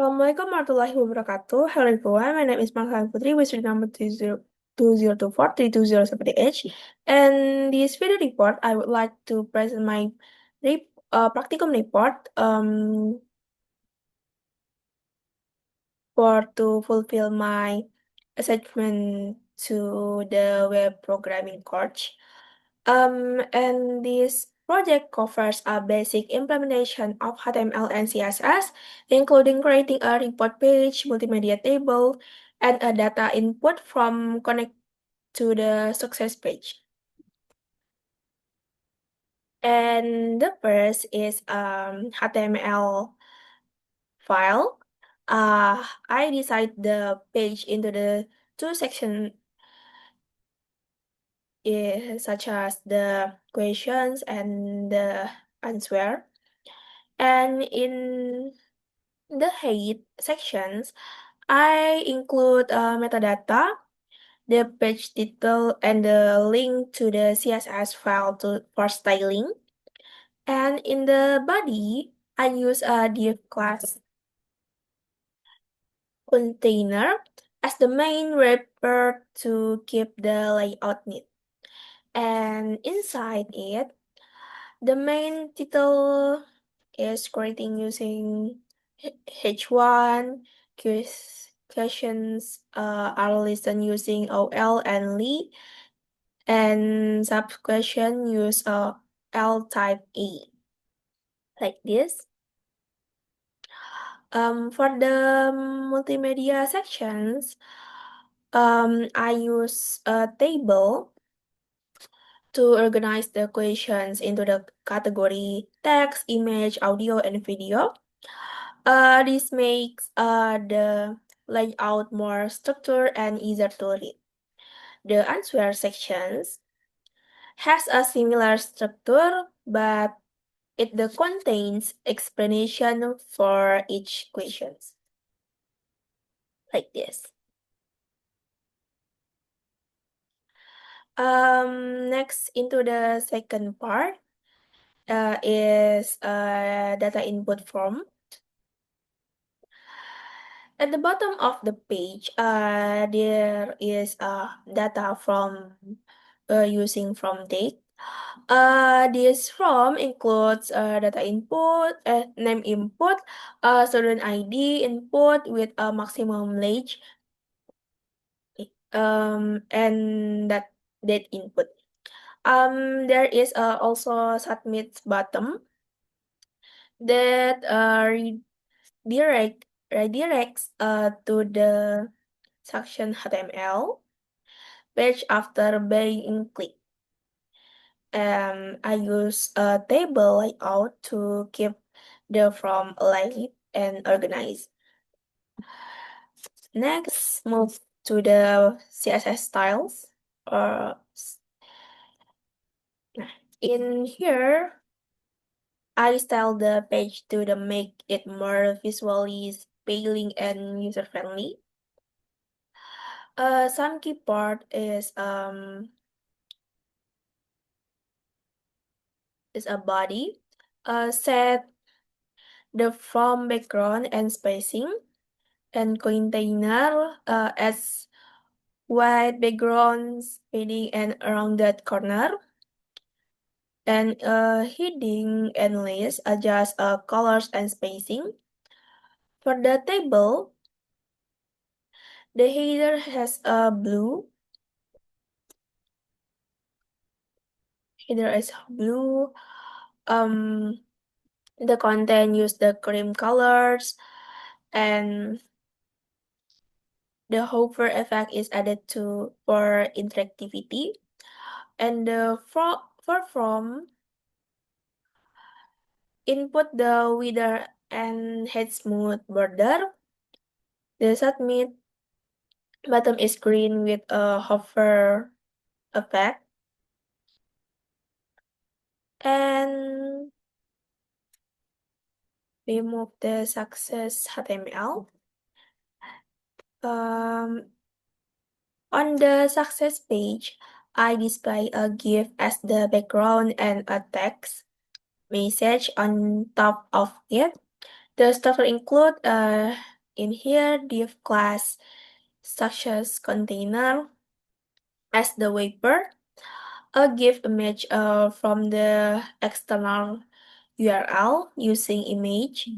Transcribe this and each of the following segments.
Assalamualaikum warahmatullahi wabarakatuh. Hello everyone, my name is Marhan Putri with street number 20243207H. And this video report, I would like to present my practicum report for to fulfill my assignment to the web programming course. And this project covers a basic implementation of HTML and CSS, including creating a report page, multimedia table, and a data input from connect to the success page. And the first is HTML file. I decide the page into the two sections, such as the questions and the answer. And in the head sections, I include metadata, the page title, and the link to the CSS file for styling. And in the body, I use a div class container as the main wrapper to keep the layout neat. And inside it, the main title is creating using H1, questions are listened using OL and Lee, and sub-question use L type A, like this. For the multimedia sections, I use a table to organize the questions into the category text, image, audio, and video. This makes the layout more structured and easier to read. The answer sections has a similar structure, but it contains explanation for each questions, like this. Next, into the second part is data input form. At the bottom of the page, there is data from using from date. This form includes data input, name input, student ID input with a maximum age, and that date input. There is also submit button that redirects to the section HTML page after being clicked. I use a table layout to keep the form aligned and organized. Next, move to the CSS styles. Uh, in here, I style the page to make it more visually appealing and user friendly. Some key part is a body. Set the from background and spacing, and container as white background padding and rounded corner. And heading and list adjust colors and spacing. For the table, the header has a blue. Header is blue. The content use the cream colors, and the hover effect is added for interactivity. And the for from input the width and head smooth border. The submit bottom is green with a hover effect. And remove the success HTML. On the success page, I display a GIF as the background and a text message on top of it. The structure include in here div class such as container as the wrapper, a GIF image from the external URL using image,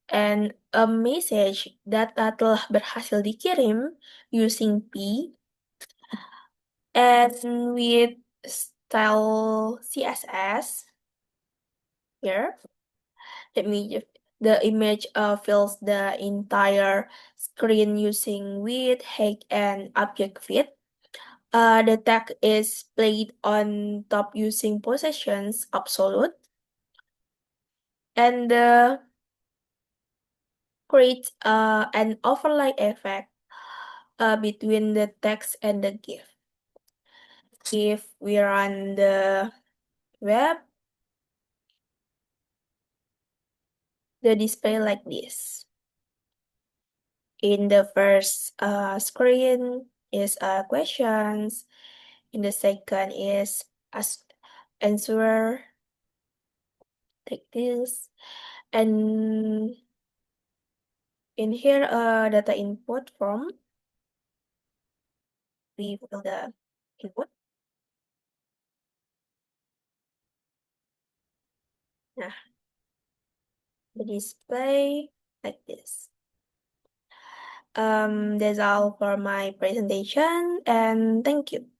and a message that telah berhasil dikirim using P, and with style CSS here. Let me just, the image fills the entire screen using width, height, and object fit. The tag is played on top using positions absolute, and creates an overlay effect between the text and the GIF. If we run the web, the display like this. In the first screen is questions. In the second is answer like this. And in here, data input from, we fill the input. Nah, the display like this. That's all for my presentation, and thank you.